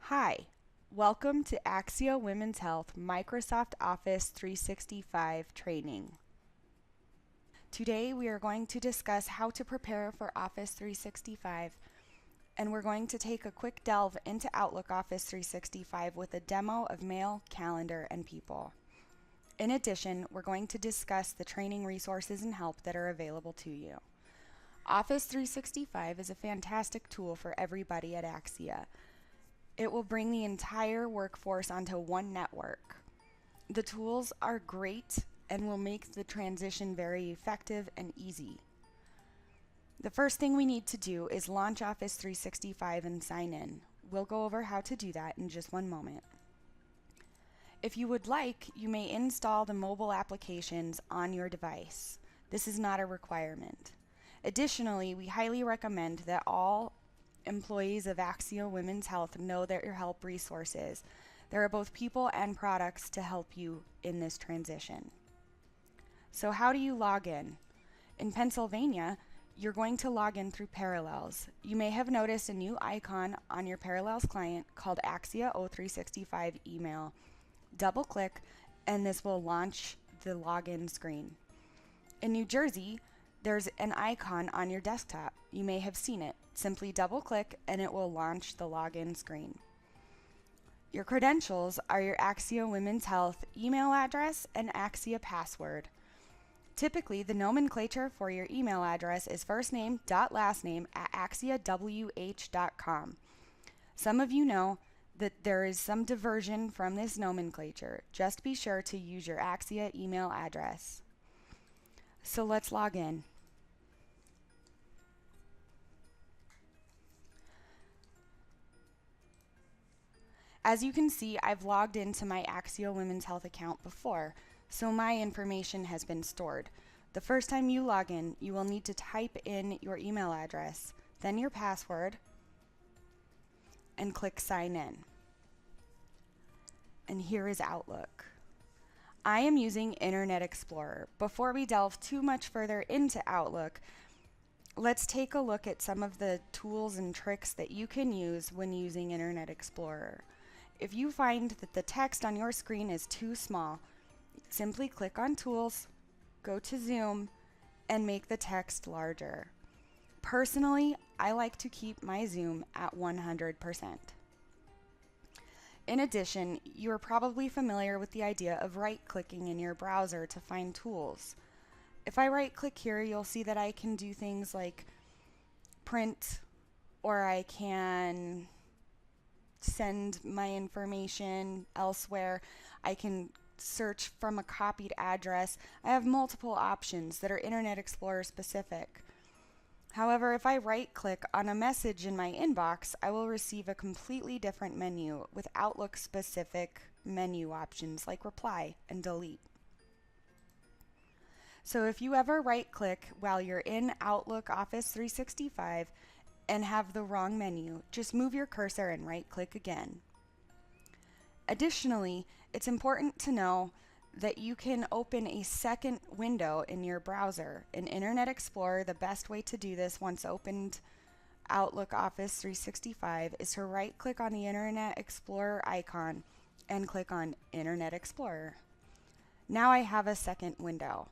Hi, welcome to Axia Women's Health Microsoft Office 365 Training. Today we are going to discuss how to prepare for Office 365, and we're going to take a quick delve into Outlook Office 365 with a demo of Mail, Calendar, and People. In addition, we're going to discuss the training resources and help that are available to you. Office 365 is a fantastic tool for everybody at Axia. It will bring the entire workforce onto one network. The tools are great and will make the transition very effective and easy. The first thing we need to do is launch Office 365 and sign in. We'll go over how to do that in just one moment. If you would like, you may install the mobile applications on your device. This is not a requirement. Additionally, we highly recommend that all employees of Axia Women's Health know their help resources. There are both people and products to help you in this transition. So how do you log in? In Pennsylvania, you're going to log in through Parallels. You may have noticed a new icon on your Parallels client called Axia O365 Email. Double click and this will launch the login screen. In New Jersey, there's an icon on your desktop. You may have seen it. Simply double click and it will launch the login screen. Your credentials are your Axia Women's Health email address and Axia password. Typically, the nomenclature for your email address is first name dot last name at axiawh.com. Some of you know that there is some diversion from this nomenclature. Just be sure to use your Axia email address. So let's log in. As you can see, I've logged into my Axia Women's Health account before, so my information has been stored. The first time you log in, you will need to type in your email address, then your password, and click Sign In. And here is Outlook. I am using Internet Explorer. Before we delve too much further into Outlook, let's take a look at some of the tools and tricks that you can use when using Internet Explorer. If you find that the text on your screen is too small, simply click on Tools, go to Zoom, and make the text larger. Personally, I like to keep my zoom at 100%. In addition, you are probably familiar with the idea of right-clicking in your browser to find tools. If I right-click here, you'll see that I can do things like print, or I can send my information elsewhere. I can search from a copied address. I have multiple options that are Internet Explorer specific. However, if I right-click on a message in my inbox, I will receive a completely different menu with Outlook-specific menu options like Reply and Delete. So if you ever right-click while you're in Outlook Office 365 and have the wrong menu, just move your cursor and right-click again. Additionally, it's important to know that you can open a second window in your browser. In Internet Explorer, the best way to do this once opened Outlook Office 365 is to right-click on the Internet Explorer icon and click on Internet Explorer. Now I have a second window.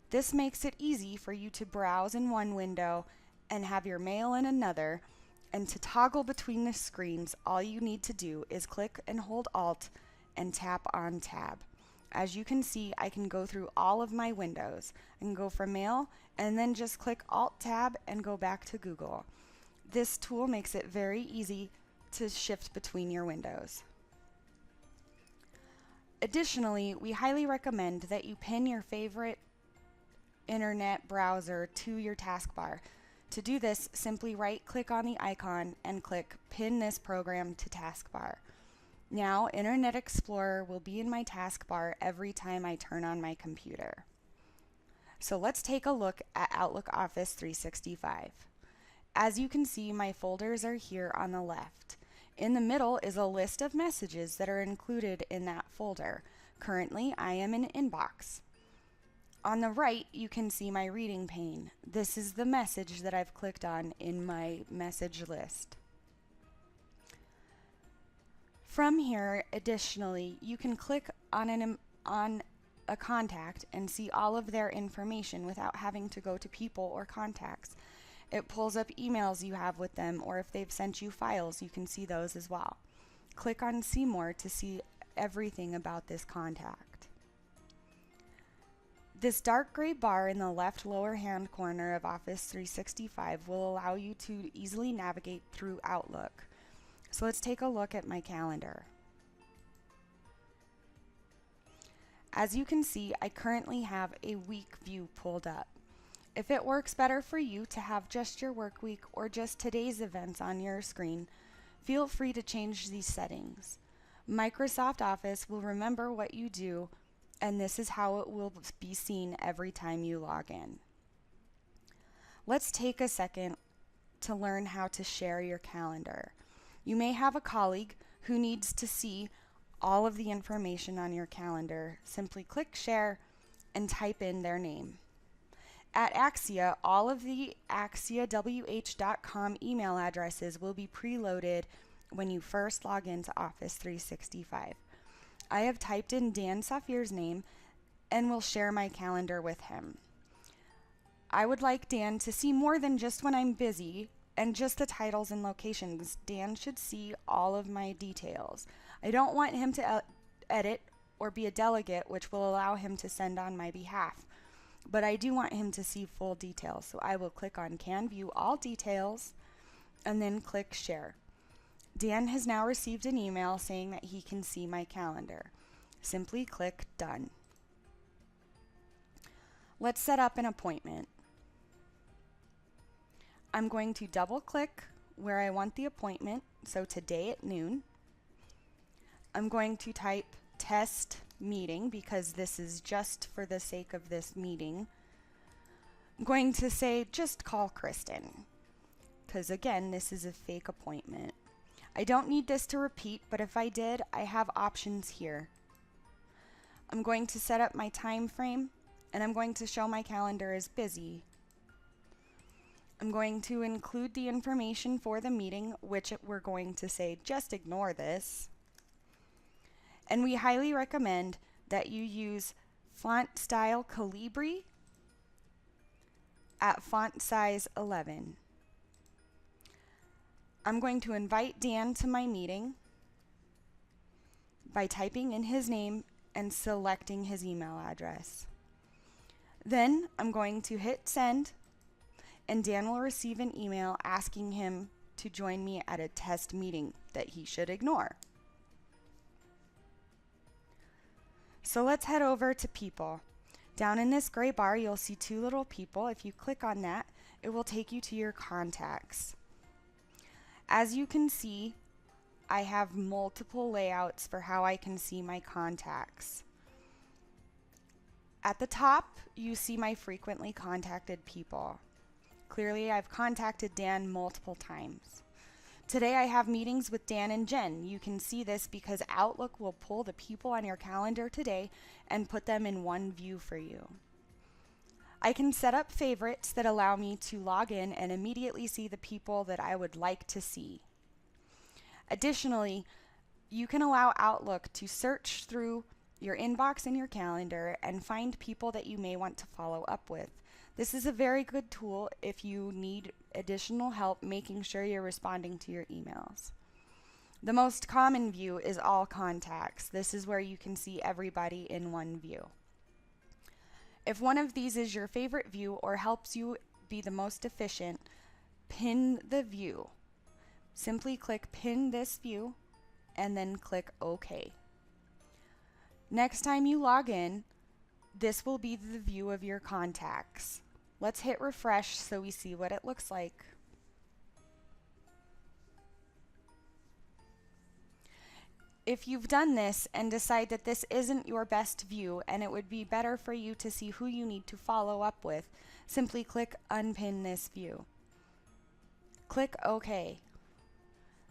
This makes it easy for you to browse in one window and have your mail in another, and to toggle between the screens, all you need to do is click and hold Alt and tap on Tab. As you can see, I can go through all of my windows. I can go from Mail and then just click Alt-Tab and go back to Google. This tool makes it very easy to shift between your windows. Additionally, we highly recommend that you pin your favorite internet browser to your taskbar. To do this, simply right-click on the icon and click Pin this program to taskbar. Now, Internet Explorer will be in my taskbar every time I turn on my computer. So let's take a look at Outlook Office 365. As you can see, my folders are here on the left. In the middle is a list of messages that are included in that folder. Currently, I am in Inbox. On the right, you can see my reading pane. This is the message that I've clicked on in my message list. From here, additionally, you can click on a contact and see all of their information without having to go to people or contacts. It pulls up emails you have with them, or if they've sent you files, you can see those as well. Click on See More to see everything about this contact. This dark gray bar in the left lower hand corner of Office 365 will allow you to easily navigate through Outlook. So let's take a look at my calendar. As you can see, I currently have a week view pulled up. If it works better for you to have just your work week or just today's events on your screen, feel free to change these settings. Microsoft Office will remember what you do, and this is how it will be seen every time you log in. Let's take a second to learn how to share your calendar. You may have a colleague who needs to see all of the information on your calendar. Simply click Share and type in their name. At Axia, all of the axiawh.com email addresses will be preloaded when you first log into Office 365. I have typed in Dan Safir's name and will share my calendar with him. I would like Dan to see more than just when I'm busy and just the titles and locations. Dan should see all of my details. I don't want him to edit or be a delegate, which will allow him to send on my behalf. But I do want him to see full details, so I will click on Can View All Details and then click Share. Dan has now received an email saying that he can see my calendar. Simply click Done. Let's set up an appointment. I'm going to double click where I want the appointment, so today at noon. I'm going to type test meeting because this is just for the sake of this meeting. I'm going to say just call Kristen because again, this is a fake appointment. I don't need this to repeat, but if I did, I have options here. I'm going to set up my time frame and I'm going to show my calendar as busy. I'm going to include the information for the meeting, which we're going to say just ignore this. And we highly recommend that you use font style Calibri at font size 11. I'm going to invite Dan to my meeting by typing in his name and selecting his email address. Then I'm going to hit send, and Dan will receive an email asking him to join me at a test meeting that he should ignore. So let's head over to People. Down in this gray bar, you'll see two little people. If you click on that, it will take you to your contacts. As you can see, I have multiple layouts for how I can see my contacts. At the top, you see my frequently contacted people. Clearly, I've contacted Dan multiple times. Today, I have meetings with Dan and Jen. You can see this because Outlook will pull the people on your calendar today and put them in one view for you. I can set up favorites that allow me to log in and immediately see the people that I would like to see. Additionally, you can allow Outlook to search through your inbox and your calendar and find people that you may want to follow up with. This is a very good tool if you need additional help making sure you're responding to your emails. The most common view is All Contacts. This is where you can see everybody in one view. If one of these is your favorite view or helps you be the most efficient, pin the view. Simply click Pin this view and then click OK. Next time you log in, this will be the view of your contacts. Let's hit refresh so we see what it looks like. If you've done this and decide that this isn't your best view and it would be better for you to see who you need to follow up with, simply click Unpin this view. Click OK.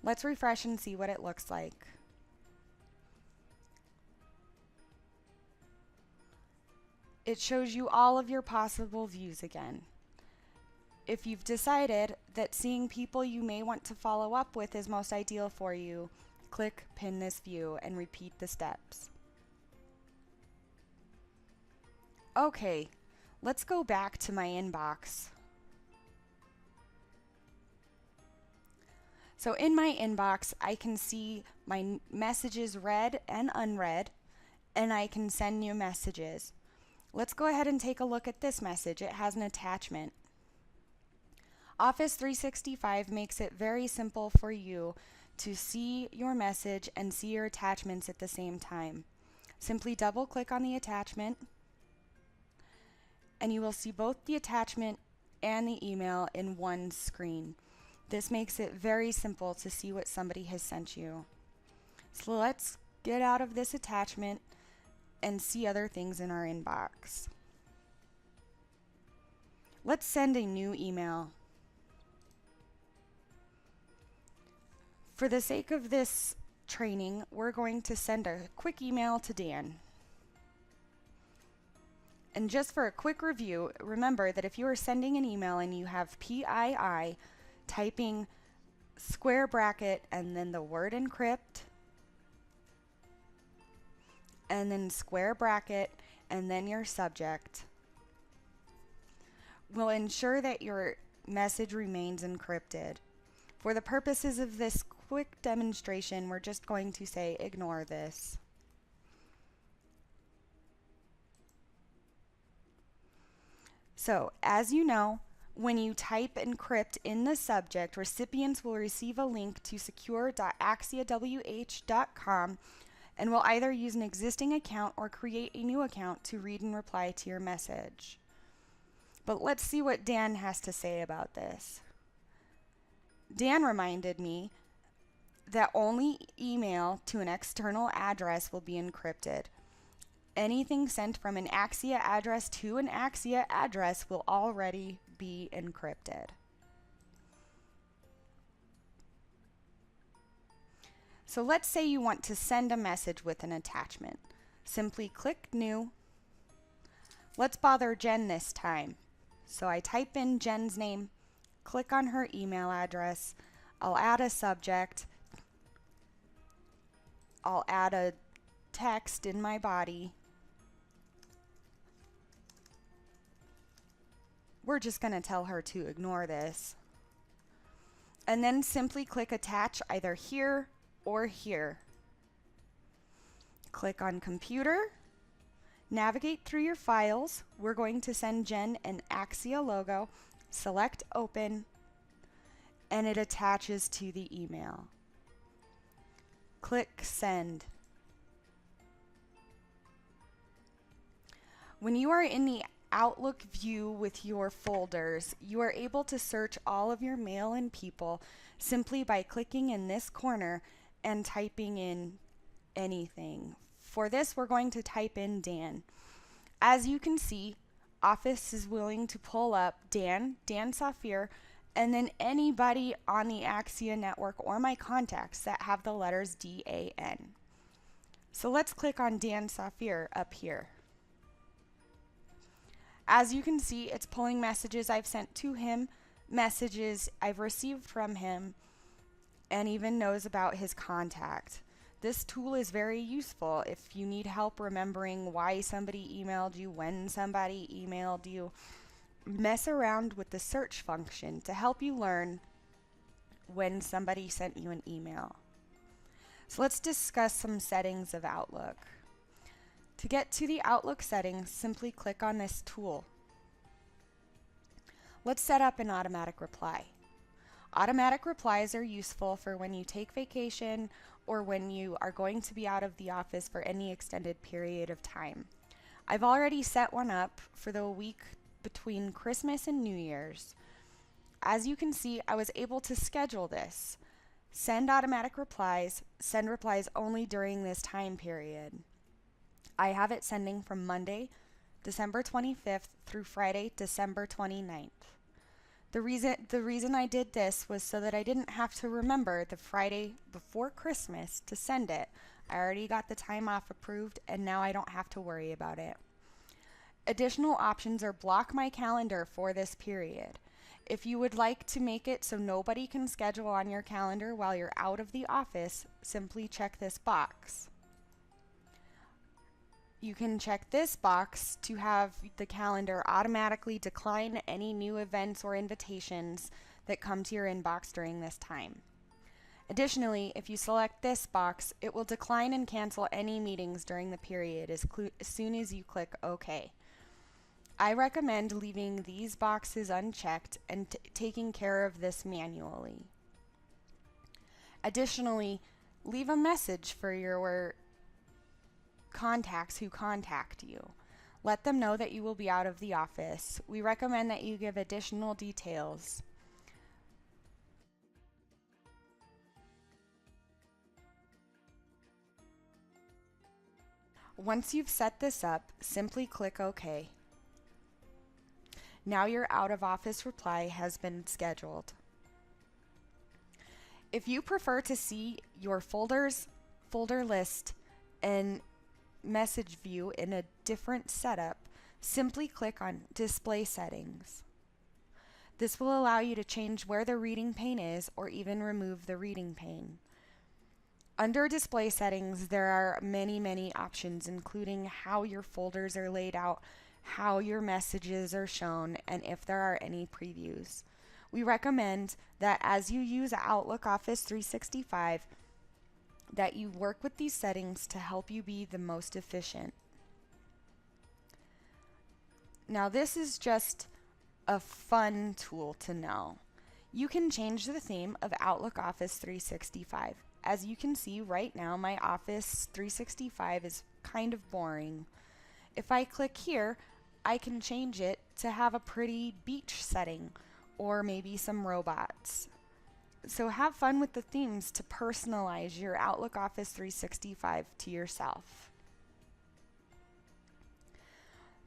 Let's refresh and see what it looks like. It shows you all of your possible views again. If you've decided that seeing people you may want to follow up with is most ideal for you, Click Pin this view and repeat the steps. Okay, let's go back to my inbox. So in my inbox, I can see my messages read and unread, and I can send new messages. Let's go ahead and take a look at this message. It has an attachment. Office 365 makes it very simple for you to see your message and see your attachments at the same time. Simply double click on the attachment and you will see both the attachment and the email in one screen. This makes it very simple to see what somebody has sent you. So let's get out of this attachment and see other things in our inbox. Let's send a new email. For the sake of this training, we're going to send a quick email to Dan. And just for a quick review, remember that if you are sending an email and you have PII, typing square bracket and then the word encrypt, and then square bracket and then your subject, will ensure that your message remains encrypted. For the purposes of this quick demonstration, we're just going to say ignore this. So, as you know, when you type encrypt in the subject, recipients will receive a link to secure.axiawh.com and will either use an existing account or create a new account to read and reply to your message. But let's see what Dan has to say about this. Dan reminded me that only email to an external address will be encrypted. Anything sent from an Axia address to an Axia address will already be encrypted. So let's say you want to send a message with an attachment. Simply click New. Let's bother Jen this time. So I type in Jen's name, click on her email address, I'll add a subject, I'll add a text in my body. We're just going to tell her to ignore this. And then simply click Attach either here or here. Click on Computer. Navigate through your files. We're going to send Jen an Axia logo. Select Open, and it attaches to the email. Click Send. When you are in the Outlook view with your folders, you are able to search all of your mail and people simply by clicking in this corner and typing in anything. For this, we're going to type in Dan. As you can see, Office is willing to pull up Dan Safir, and then anybody on the Axia network or my contacts that have the letters DAN. So let's click on Dan Safir up here. As you can see, it's pulling messages I've sent to him, messages I've received from him, and even knows about his contact. This tool is very useful if you need help remembering why somebody emailed you, when somebody emailed you. Mess around with the search function to help you learn when somebody sent you an email. So let's discuss some settings of Outlook. To get to the Outlook settings, simply click on this tool. Let's set up an automatic reply. Automatic replies are useful for when you take vacation or when you are going to be out of the office for any extended period of time. I've already set one up for the week between Christmas and New Year's. As you can see, I was able to schedule this. Send automatic replies, send replies only during this time period. I have it sending from Monday, December 25th through Friday, December 29th. The reason I did this was so that I didn't have to remember the Friday before Christmas to send it. I already got the time off approved and now I don't have to worry about it. Additional options are block my calendar for this period. If you would like to make it so nobody can schedule on your calendar while you're out of the office, simply check this box. You can check this box to have the calendar automatically decline any new events or invitations that come to your inbox during this time. Additionally, if you select this box, it will decline and cancel any meetings during the period as soon as you click OK. I recommend leaving these boxes unchecked and taking care of this manually. Additionally, leave a message for your contacts who contact you. Let them know that you will be out of the office. We recommend that you give additional details. Once you've set this up, simply click OK. Now your out of office reply has been scheduled. If you prefer to see your folder list and message view in a different setup, simply click on Display Settings. This will allow you to change where the reading pane is or even remove the reading pane. Under Display Settings, there are many options, including how your folders are laid out, how your messages are shown, and if there are any previews. We recommend that as you use Outlook Office 365, that you work with these settings to help you be the most efficient. Now, this is just a fun tool to know. You can change the theme of Outlook Office 365. As you can see right now, my Office 365 is kind of boring. If I click here, I can change it to have a pretty beach setting or maybe some robots. So have fun with the themes to personalize your Outlook Office 365 to yourself.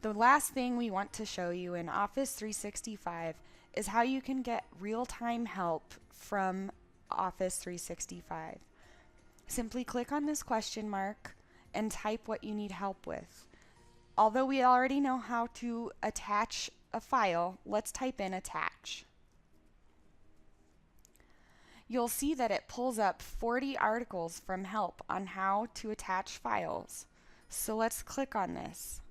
The last thing we want to show you in Office 365 is how you can get real-time help from Office 365. Simply click on this question mark and type what you need help with. Although we already know how to attach a file, let's type in attach. You'll see that it pulls up 40 articles from help on how to attach files. So let's click on this.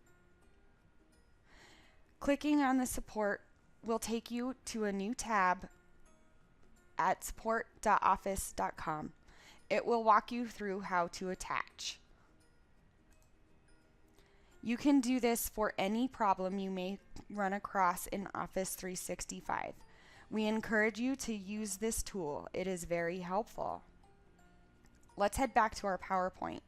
Clicking on the support will take you to a new tab at support.office.com. It will walk you through how to attach. You can do this for any problem you may run across in Office 365. We encourage you to use this tool. It is very helpful. Let's head back to our PowerPoint.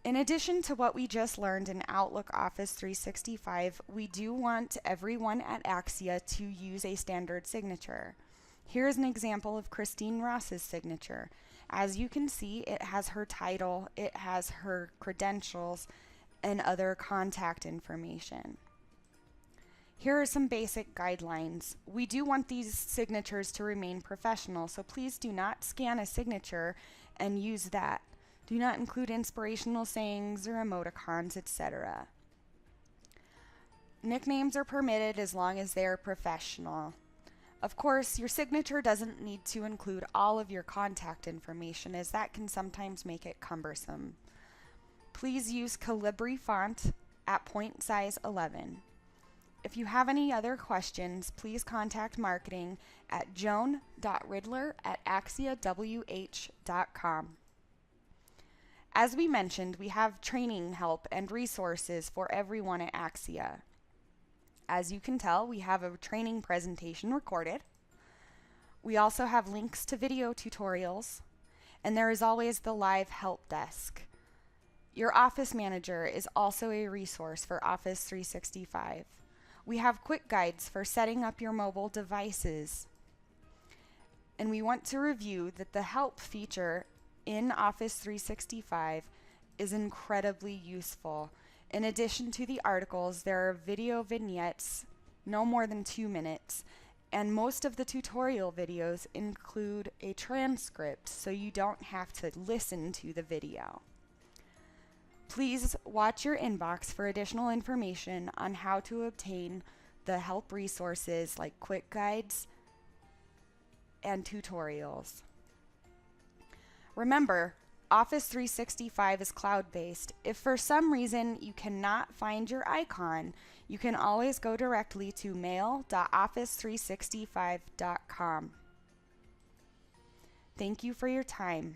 In addition to what we just learned in Outlook Office 365, we do want everyone at Axia to use a standard signature. Here's an example of Christine Ross's signature. As you can see, it has her title, it has her credentials, and other contact information. Here are some basic guidelines. We do want these signatures to remain professional, so please do not scan a signature and use that. Do not include inspirational sayings or emoticons, etc. Nicknames are permitted as long as they are professional. Of course, your signature doesn't need to include all of your contact information, as that can sometimes make it cumbersome. Please use Calibri font at point size 11. If you have any other questions, please contact marketing at joan.riddler@axiawh.com. As we mentioned, we have training help and resources for everyone at Axia. As you can tell, we have a training presentation recorded. We also have links to video tutorials, and there is always the live help desk. Your office manager is also a resource for Office 365. We have quick guides for setting up your mobile devices. And we want to review that the help feature in Office 365 is incredibly useful. In addition to the articles, there are video vignettes, no more than 2 minutes, and most of the tutorial videos include a transcript, so you don't have to listen to the video. Please watch your inbox for additional information on how to obtain the help resources like quick guides and tutorials. Remember, Office 365 is cloud-based. If for some reason you cannot find your icon, you can always go directly to mail.office365.com. Thank you for your time.